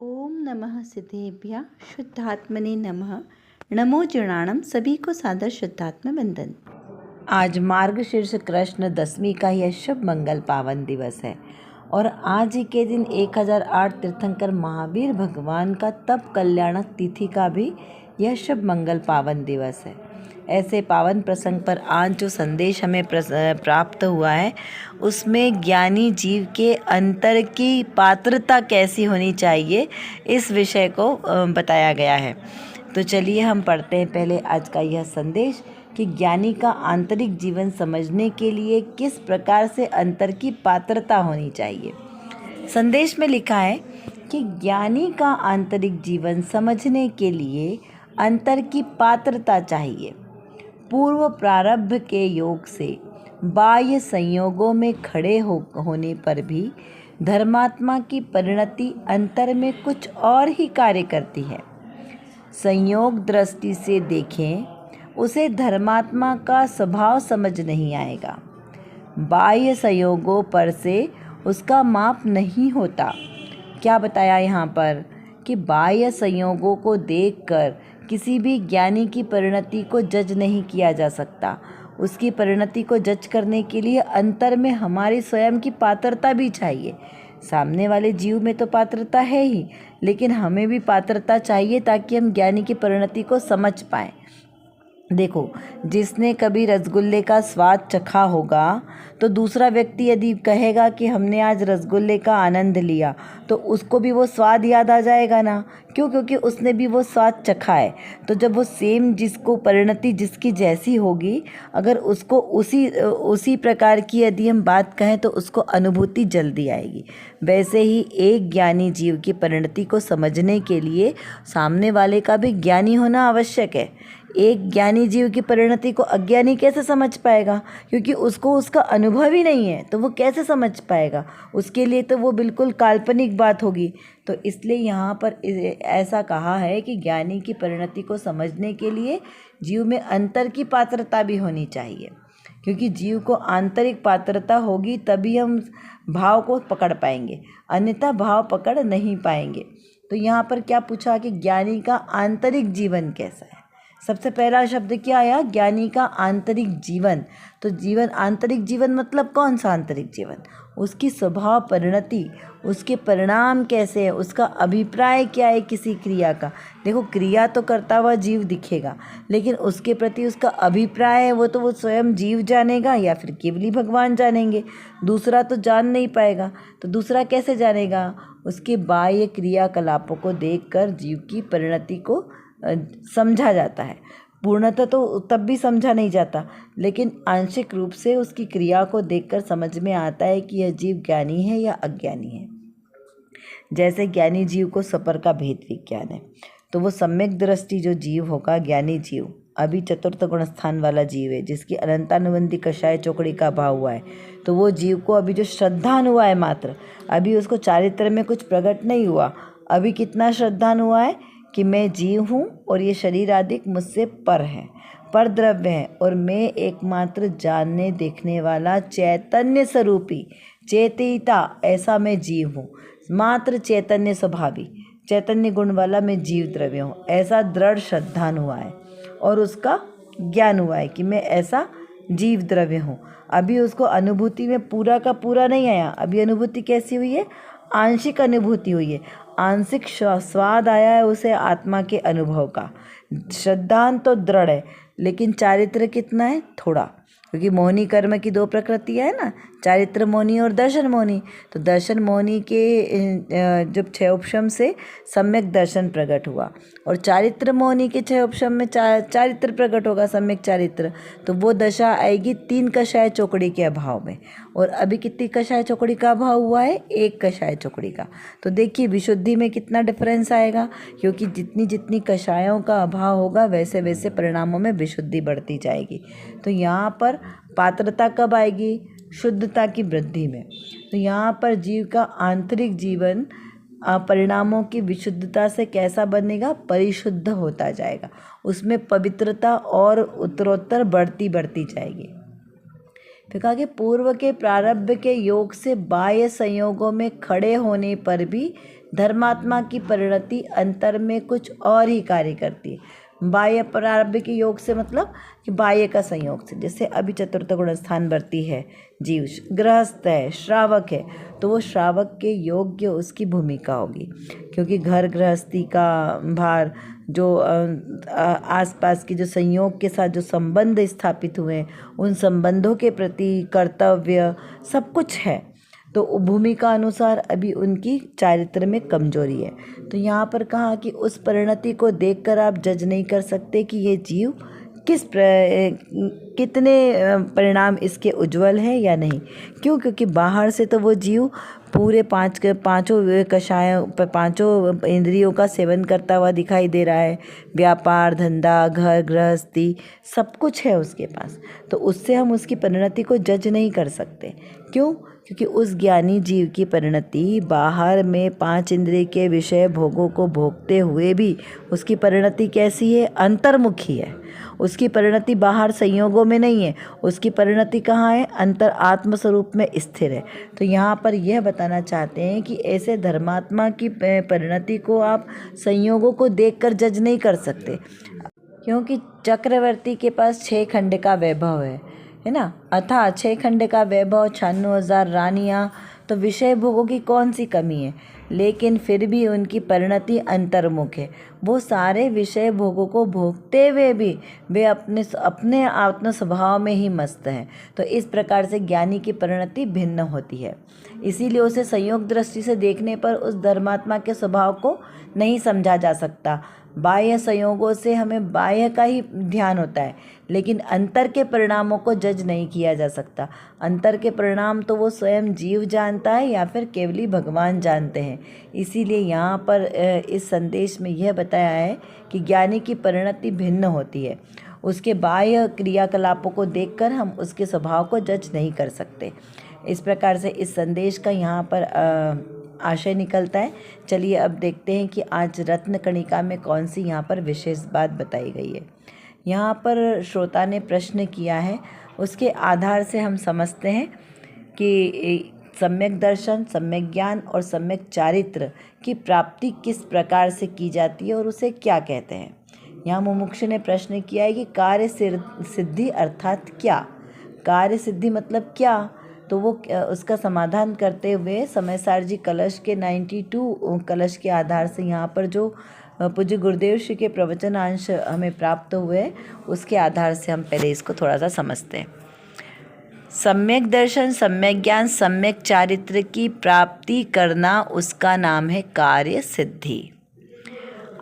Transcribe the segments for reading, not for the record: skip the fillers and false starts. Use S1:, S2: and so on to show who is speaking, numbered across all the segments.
S1: ओम नमः सिद्धेभ्यः शुद्धात्मने नमः। नमो जीर्णाणम। सभी को सादर शुद्धात्म वंदन। आज मार्गशीर्ष कृष्ण दशमी का यह शुभ मंगल पावन दिवस है और आज ही के दिन 1008 तीर्थंकर महावीर भगवान का तप कल्याणक तिथि का भी यह शुभ मंगल पावन दिवस है। ऐसे पावन प्रसंग पर आज जो संदेश हमें प्राप्त हुआ है उसमें ज्ञानी जीव के अंतर की पात्रता कैसी होनी चाहिए इस विषय को बताया गया है। तो चलिए हम पढ़ते हैं पहले आज का यह संदेश कि ज्ञानी का आंतरिक जीवन समझने के लिए किस प्रकार से अंतर की पात्रता होनी चाहिए। संदेश में लिखा है कि ज्ञानी का आंतरिक जीवन समझने के लिए अंतर की पात्रता चाहिए। पूर्व प्रारब्ध के योग से बाह्य संयोगों में खड़े होने पर भी धर्मात्मा की परिणति अंतर में कुछ और ही कार्य करती है। संयोग दृष्टि से देखें उसे धर्मात्मा का स्वभाव समझ नहीं आएगा। बाह्य संयोगों पर से उसका माप नहीं होता। क्या बताया यहाँ पर कि बाह्य संयोगों को देखकर किसी भी ज्ञानी की परिणति को जज नहीं किया जा सकता। उसकी परिणति को जज करने के लिए अंतर में हमारी स्वयं की पात्रता भी चाहिए। सामने वाले जीव में तो पात्रता है ही, लेकिन हमें भी पात्रता चाहिए ताकि हम ज्ञानी की परिणति को समझ पाएं। देखो, जिसने कभी रसगुल्ले का स्वाद चखा होगा तो दूसरा व्यक्ति यदि कहेगा कि हमने आज रसगुल्ले का आनंद लिया तो उसको भी वो स्वाद याद आ जाएगा ना। क्यों? क्योंकि उसने भी वो स्वाद चखा है। तो जब वो सेम जिसको परिणति जिसकी जैसी होगी, अगर उसको उसी प्रकार की यदि हम बात कहें तो उसको अनुभूति जल्दी आएगी। वैसे ही एक ज्ञानी जीव की परिणति को समझने के लिए सामने वाले का भी ज्ञानी होना आवश्यक है। एक ज्ञानी जीव की परिणति को अज्ञानी कैसे समझ पाएगा? क्योंकि उसको उसका अनुभव ही नहीं है, तो वो कैसे समझ पाएगा? उसके लिए तो वो बिल्कुल काल्पनिक बात होगी। तो इसलिए यहाँ पर ऐसा कहा है कि ज्ञानी की परिणति को समझने के लिए जीव में अंतर की पात्रता भी होनी चाहिए, क्योंकि जीव को आंतरिक पात्रता होगी तभी हम भाव को पकड़ पाएंगे, अन्यथा भाव पकड़ नहीं पाएंगे। तो यहाँ पर क्या पूछा कि ज्ञानी का आंतरिक जीवन कैसा है। सबसे पहला शब्द क्या आया? ज्ञानी का आंतरिक जीवन। तो जीवन, आंतरिक जीवन मतलब कौन सा आंतरिक जीवन? उसकी स्वभाव परिणति, उसके परिणाम कैसे है, उसका अभिप्राय क्या है किसी क्रिया का। देखो, क्रिया तो करता हुआ जीव दिखेगा, लेकिन उसके प्रति उसका अभिप्राय है वो स्वयं जीव जानेगा या फिर केवली भगवान जानेंगे। दूसरा तो जान नहीं पाएगा। तो दूसरा कैसे जानेगा? उसके बाह्य क्रियाकलापों को देखकर जीव की परिणति को समझा जाता है। पूर्णतः तो तब भी समझा नहीं जाता, लेकिन आंशिक रूप से उसकी क्रिया को देखकर समझ में आता है कि यह जीव ज्ञानी है या अज्ञानी है। जैसे ज्ञानी जीव को सपर का भेद विज्ञान है, तो वो सम्यक दृष्टि जो जीव होगा, ज्ञानी जीव अभी चतुर्थ गुण स्थान वाला जीव है, जिसकी अनंतानुबंधी कषाय चौकड़ी का भाव हुआ है। तो वो जीव को अभी जो श्रद्धान हुआ है, मात्र अभी उसको चारित्र में कुछ प्रकट नहीं हुआ। अभी कितना श्रद्धान हुआ है कि मैं जीव हूँ और ये शरीर आदि मुझसे पर है, पर द्रव्य है, और मैं एकमात्र जानने देखने वाला चैतन्य स्वरूपी चेतिता ऐसा मैं जीव हूँ। मात्र चैतन्य स्वभावी चैतन्य गुण वाला मैं जीव द्रव्य हूँ, ऐसा दृढ़ श्रद्धान हुआ है और उसका ज्ञान हुआ है कि मैं ऐसा जीव द्रव्य हूँ। अभी उसको अनुभूति में पूरा का पूरा नहीं आया। अभी अनुभूति कैसी हुई है? आंशिक अनुभूति हुई है। आंशिक स्वाद आया है उसे आत्मा के अनुभव का। श्रद्धान तो दृढ़ है, लेकिन चारित्र कितना है? थोड़ा। क्योंकि मोहनी कर्म की दो प्रकृतियाँ है ना, चारित्र मोहनी और दर्शन मोहनी। तो दर्शन मोहनी के जब छह उपशम से सम्यक दर्शन प्रकट हुआ, और चारित्र मोहनी के छह उपशम में चारित्र प्रकट होगा, सम्यक चारित्र। तो वो दशा आएगी 3 कषाय चौकड़ी के अभाव में। और अभी कितनी कषाय चौकड़ी का अभाव हुआ है? 1 कषाय चौकड़ी का। तो देखिए विशुद्धि में कितना डिफरेंस आएगा, क्योंकि जितनी जितनी कषायों का अभाव होगा वैसे वैसे परिणामों में विशुद्धि बढ़ती जाएगी। तो यहाँ पर पात्रता कब आएगी? शुद्धता की वृद्धि में। तो यहाँ पर जीव का आंतरिक जीवन परिणामों की विशुद्धता से कैसा बनेगा? परिशुद्ध होता जाएगा। उसमें पवित्रता और उत्तरोत्तर बढ़ती जाएगी। फिर कहा कि पूर्व के प्रारब्ध के योग से बाह्य संयोगों में खड़े होने पर भी धर्मात्मा की परिणति अंतर में कुछ और ही कार्य करती है। बाह्य प्रारंभिक योग से मतलब कि बाह्य का संयोग से, जैसे अभी चतुर्थ गुण स्थान वर्ती है जीव, गृहस्थ है, श्रावक है, तो वो श्रावक के योग्य उसकी भूमिका होगी, क्योंकि घर गृहस्थी का भार, जो आसपास की जो संयोग के साथ जो संबंध स्थापित हुए हैं, उन संबंधों के प्रति कर्तव्य सब कुछ है, तो भूमिका अनुसार अभी उनकी चारित्र में कमजोरी है। तो यहाँ पर कहा कि उस परिणति को देखकर आप जज नहीं कर सकते कि ये जीव कितने परिणाम इसके उज्जवल है या नहीं। क्यों? क्योंकि बाहर से तो वो जीव पूरे पांचों इंद्रियों का सेवन करता हुआ दिखाई दे रहा है, व्यापार धंधा घर गृहस्थी सब कुछ है उसके पास, तो उससे हम उसकी परिणति को जज नहीं कर सकते। क्यों? क्योंकि उस ज्ञानी जीव की परिणति बाहर में 5 इंद्रिय के विषय भोगों को भोगते हुए भी उसकी परिणति कैसी है? अंतर्मुखी है। उसकी परिणति बाहर संयोगों में नहीं है, उसकी परिणति कहाँ है? अंतर आत्म स्वरूप में स्थिर है। तो यहाँ पर यह बताना चाहते हैं कि ऐसे धर्मात्मा की परिणति को आप संयोगों को देखकर जज नहीं कर सकते, क्योंकि चक्रवर्ती के पास 6 खंड का वैभव है ना, अथा 6 खंड का वैभव, 96,000 रानियाँ, तो विषय भोगों की कौन सी कमी है, लेकिन फिर भी उनकी परिणति अंतर्मुख है। वो सारे विषय भोगों को भोगते हुए भी वे अपने आत्म स्वभाव में ही मस्त हैं। तो इस प्रकार से ज्ञानी की परिणति भिन्न होती है, इसीलिए उसे संयोग दृष्टि से देखने पर उस धर्मात्मा के स्वभाव को नहीं समझा जा सकता। बाह्य संयोगों से हमें बाह्य का ही ध्यान होता है, लेकिन अंतर के परिणामों को जज नहीं किया जा सकता। अंतर के परिणाम तो वो स्वयं जीव जानता है या फिर केवली भगवान जानते हैं। इसीलिए यहाँ पर इस संदेश में यह बताया है कि ज्ञानी की परिणति भिन्न होती है। उसके बाह्य क्रियाकलापों को देखकर हम उसके स्वभाव को जज नहीं कर सकते। इस प्रकार से इस संदेश का यहाँ पर आशय निकलता है। चलिए अब देखते हैं कि आज रत्न कणिका में कौन सी यहाँ पर विशेष बात बताई गई है। यहाँ पर श्रोता ने प्रश्न किया है, उसके आधार से हम समझते हैं कि सम्यक दर्शन, सम्यक ज्ञान और सम्यक चारित्र की प्राप्ति किस प्रकार से की जाती है और उसे क्या कहते हैं। यहाँ मुमुक्षु ने प्रश्न किया है कि कार्य सिद्धि अर्थात क्या, कार्य सिद्धि मतलब क्या, तो वो उसका समाधान करते हुए समयसार जी कलश के 92 कलश के आधार से यहाँ पर जो पूज्य गुरुदेव श्री के प्रवचनांश हमें प्राप्त हुए, उसके आधार से हम पहले इसको थोड़ा सा समझते हैं। सम्यक दर्शन, सम्यक ज्ञान, सम्यक चारित्र की प्राप्ति करना, उसका नाम है कार्य सिद्धि।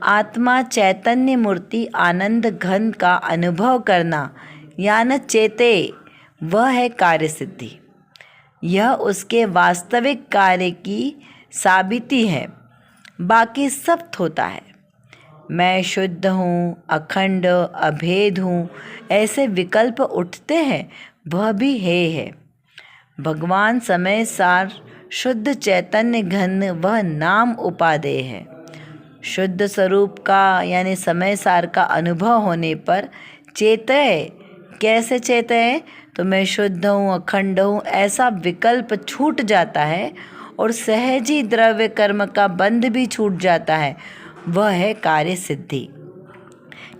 S1: आत्मा चैतन्य मूर्ति आनंद घन का अनुभव करना या न चेते, वह है कार्य सिद्धि। यह उसके वास्तविक कार्य की साबिती है, बाकी सब होता है। मैं शुद्ध हूँ, अखंड, अभेद हूँ, ऐसे विकल्प उठते हैं, वह भी है। भगवान समय सार शुद्ध चैतन्य घन, वह नाम उपादेय है। शुद्ध स्वरूप का यानी समय सार का अनुभव होने पर चेतय, कैसे चेतय, तो मैं शुद्ध हूँ, अखंड हूँ, ऐसा विकल्प छूट जाता है और सहज ही द्रव्य कर्म का बंध भी छूट जाता है, वह है कार्य सिद्धि।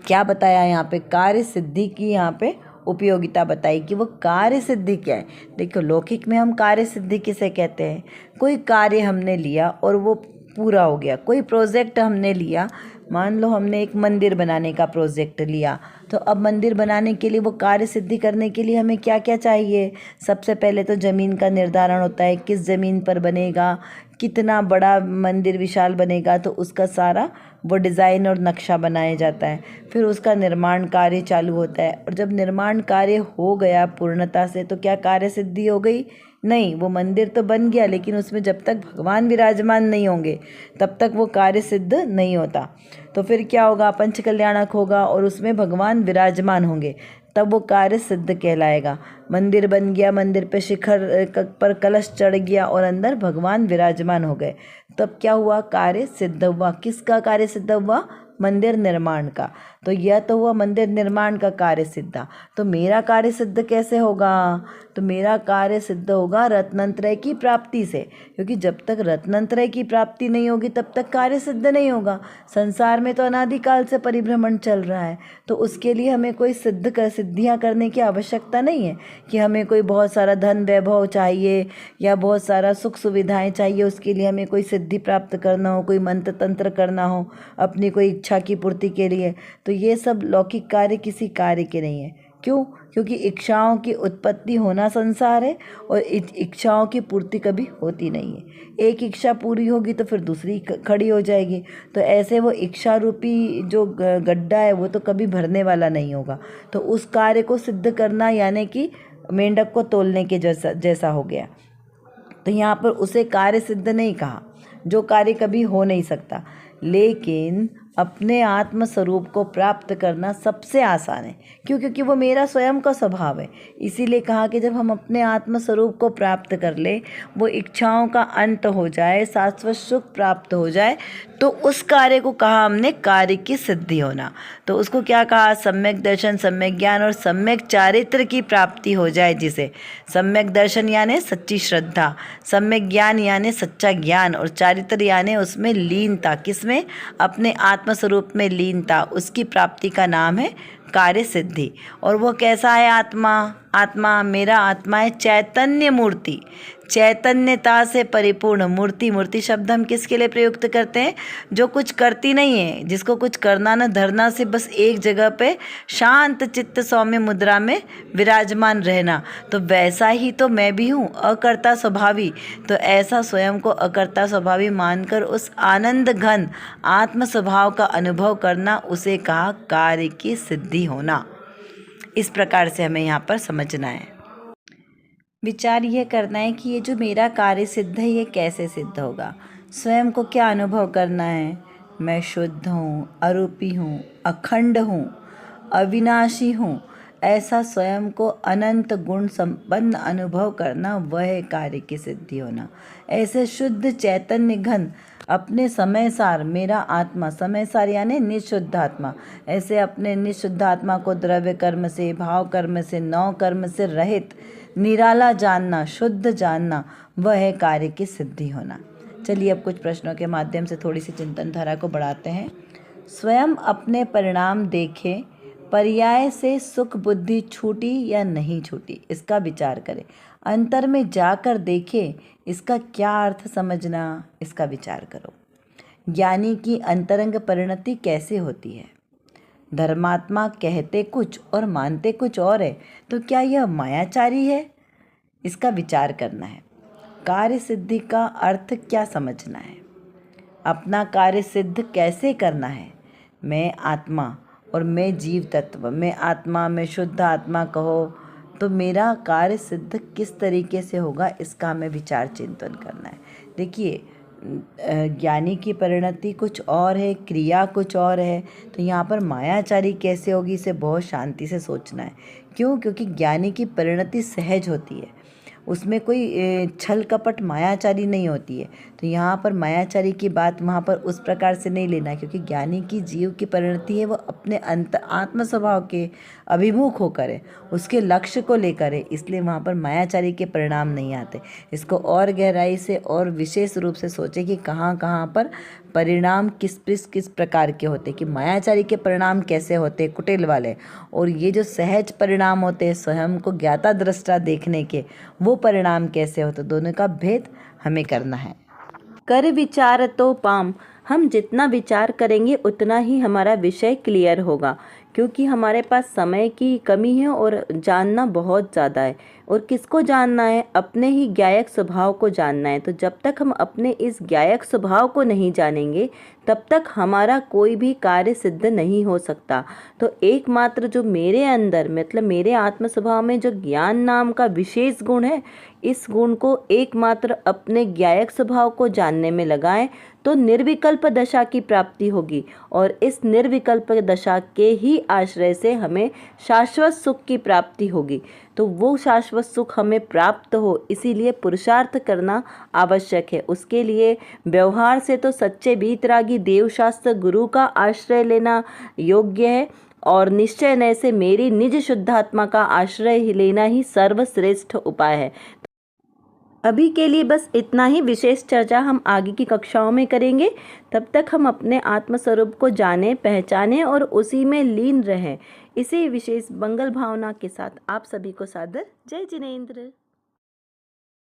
S1: क्या बताया यहाँ पे? कार्य सिद्धि की यहाँ पे उपयोगिता बताई कि वो कार्य सिद्धि क्या है। देखो, लौकिक में हम कार्य सिद्धि किसे कहते हैं? कोई कार्य हमने लिया और वो पूरा हो गया। कोई प्रोजेक्ट हमने लिया, मान लो हमने एक मंदिर बनाने का प्रोजेक्ट लिया, तो अब मंदिर बनाने के लिए, वो कार्य सिद्धि करने के लिए हमें क्या क्या चाहिए? सबसे पहले तो ज़मीन का निर्धारण होता है, किस ज़मीन पर बनेगा, कितना बड़ा मंदिर विशाल बनेगा, तो उसका सारा वो डिज़ाइन और नक्शा बनाया जाता है। फिर उसका निर्माण कार्य चालू होता है, और जब निर्माण कार्य हो गया पूर्णता से, तो क्या कार्य सिद्धि हो गई? नहीं, वो मंदिर तो बन गया, लेकिन उसमें जब तक भगवान विराजमान नहीं होंगे तब तक वो कार्य सिद्ध नहीं होता। तो फिर क्या होगा? पंच कल्याणक होगा और उसमें भगवान विराजमान होंगे, तब वो कार्य सिद्ध कहलाएगा। मंदिर बन गया, मंदिर पे शिखर पर कलश चढ़ गया और अंदर भगवान विराजमान हो गए, तब क्या हुआ? कार्य सिद्ध हुआ। किसका कार्य सिद्ध हुआ? मंदिर निर्माण का। तो यह तो हुआ मंदिर निर्माण का कार्य सिद्ध। तो मेरा कार्य सिद्ध कैसे होगा? तो मेरा कार्य सिद्ध होगा रत्नत्रय की प्राप्ति से, क्योंकि जब तक रत्नत्रय की प्राप्ति नहीं होगी तब तक कार्य सिद्ध नहीं होगा। संसार में तो अनादिकाल से परिभ्रमण चल रहा है, तो उसके लिए हमें कोई सिद्धियाँ करने की आवश्यकता नहीं है कि हमें कोई बहुत सारा धन वैभव चाहिए या बहुत सारा सुख सुविधाएं चाहिए, उसके लिए हमें कोई सिद्धि प्राप्त करना हो, कोई मंत्र तंत्र करना हो अपनी कोई इच्छा की पूर्ति के लिए। तो ये सब लौकिक कार्य किसी कार्य के नहीं है। क्यों? क्योंकि इच्छाओं की उत्पत्ति होना संसार है और इच्छाओं की पूर्ति कभी होती नहीं है। एक इच्छा पूरी होगी तो फिर दूसरी खड़ी हो जाएगी, तो ऐसे वो इच्छा रूपी जो गड्ढा है वो तो कभी भरने वाला नहीं होगा। तो उस कार्य को सिद्ध करना यानी कि मेंढक को तोलने के जैसा हो गया। तो यहाँ पर उसे कार्य सिद्ध नहीं कहा, जो कार्य कभी हो नहीं सकता। लेकिन अपने आत्म स्वरूप को प्राप्त करना सबसे आसान है। क्यों? क्योंकि वो मेरा स्वयं का स्वभाव है। इसीलिए कहा कि जब हम अपने आत्म स्वरूप को प्राप्त कर ले, वो इच्छाओं का अंत हो जाए, शाश्वत सुख प्राप्त हो जाए, तो उस कार्य को कहा हमने कार्य की सिद्धि होना। तो उसको क्या कहा? सम्यक दर्शन, सम्यक ज्ञान और सम्यक चारित्र की प्राप्ति हो जाए। जिसे सम्यक दर्शन यानी सच्ची श्रद्धा, सम्यक ज्ञान यानी सच्चा ज्ञान और चारित्र यानी उसमें लीनता। किसमें? अपने आत्मस्वरूप में लीनता। उसकी प्राप्ति का नाम है कार्य सिद्धि। और वो कैसा है आत्मा? आत्मा मेरा आत्मा है चैतन्य मूर्ति, चैतन्यता से परिपूर्ण। मूर्ति शब्द हम किसके लिए प्रयुक्त करते हैं? जो कुछ करती नहीं है, जिसको कुछ करना न धरना, से बस एक जगह पे शांत चित्त सौम्य मुद्रा में विराजमान रहना। तो वैसा ही तो मैं भी हूँ, अकर्ता स्वभावी। तो ऐसा स्वयं को अकर्ता स्वभावी मानकर उस आनंद घन आत्म स्वभाव का अनुभव करना, उसे कहा कार्य की सिद्धि होना। इस प्रकार से हमें यहाँ पर समझना है। विचार यह करना है कि ये जो मेरा कार्य सिद्ध है ये कैसे सिद्ध होगा। स्वयं को क्या अनुभव करना है? मैं शुद्ध हूँ, अरूपी हूँ, अखंड हूँ, अविनाशी हूँ। ऐसा स्वयं को अनंत गुण संपन्न अनुभव करना, वह है कार्य की सिद्धि होना। ऐसे शुद्ध चैतन्य घन अपने समय सार, मेरा आत्मा समय सार यानी निःशुद्ध आत्मा, ऐसे अपने निःशुद्ध आत्मा को द्रव्य कर्म से, भाव कर्म से, नौ कर्म से रहित निराला जानना, शुद्ध जानना, वह है कार्य की सिद्धि होना। चलिए अब कुछ प्रश्नों के माध्यम से थोड़ी सी चिंतन धारा को बढ़ाते हैं। स्वयं अपने परिणाम देखें, पर्याय से सुख बुद्धि छूटी या नहीं छूटी, इसका विचार करें। अंतर में जाकर देखें, इसका क्या अर्थ समझना, इसका विचार करो। ज्ञानी की अंतरंग परिणति कैसे होती है? धर्मात्मा कहते कुछ और मानते कुछ और है, तो क्या यह मायाचारी है? इसका विचार करना है। कार्य सिद्धि का अर्थ क्या समझना है? अपना कार्य सिद्ध कैसे करना है? मैं आत्मा और मैं जीव तत्व, मैं आत्मा, मैं शुद्ध आत्मा कहो, तो मेरा कार्य सिद्ध किस तरीके से होगा, इसका हमें विचार चिंतन करना है। देखिए, ज्ञानी की परिणति कुछ और है, क्रिया कुछ और है, तो यहाँ पर मायाचारी कैसे होगी, इसे बहुत शांति से सोचना है। क्यों? क्योंकि ज्ञानी की परिणति सहज होती है, उसमें कोई छल कपट मायाचारी नहीं होती है। तो यहाँ पर मायाचारी की बात वहाँ पर उस प्रकार से नहीं लेना, क्योंकि ज्ञानी की जीव की परिणति है वो अपने आत्म स्वभाव के अभिमुख होकर है, उसके लक्ष्य को लेकर है, इसलिए वहाँ पर मायाचारी के परिणाम नहीं आते। इसको और गहराई से और विशेष रूप से सोचे कि कहाँ कहाँ पर परिणाम किस प्रकार के होते, कि मायाचारी के परिणाम कैसे होते कुटिल वाले, और ये जो सहज परिणाम होते हैं स्वयं को ज्ञाता दृष्टा देखने के, वो परिणाम कैसे होते, दोनों का भेद हमें करना है। कर विचार तो पाम, हम जितना विचार करेंगे उतना ही हमारा विषय क्लियर होगा, क्योंकि हमारे पास समय की कमी है और जानना बहुत ज़्यादा है। और किसको जानना है? अपने ही ज्ञायक स्वभाव को जानना है। तो जब तक हम अपने इस ज्ञायक स्वभाव को नहीं जानेंगे तब तक हमारा कोई भी कार्य सिद्ध नहीं हो सकता। तो एकमात्र जो मेरे अंदर, मतलब मेरे आत्म स्वभाव में जो ज्ञान नाम का विशेष गुण है, इस गुण को एकमात्र अपने ज्ञायक स्वभाव को जानने में लगाएं तो निर्विकल्प दशा की प्राप्ति होगी, और इस निर्विकल्प दशा के ही आश्रय से हमें शाश्वत सुख की प्राप्ति होगी। तो वो शाश्वत सुख हमें प्राप्त हो, इसीलिए पुरुषार्थ करना आवश्यक है। उसके लिए व्यवहार से तो सच्चे वीतरागी देवशास्त्र गुरु का आश्रय लेना योग्य है, और निश्चय नय से मेरी निज शुद्धात्मा का आश्रय ही लेना ही सर्वश्रेष्ठ उपाय है। अभी के लिए बस इतना ही। विशेष चर्चा हम आगे की कक्षाओं में करेंगे। तब तक हम अपने आत्मस्वरूप को जानें, पहचानें और उसी में लीन रहें। इसी विशेष मंगल भावना के साथ आप सभी को सादर जय जिनेंद्र।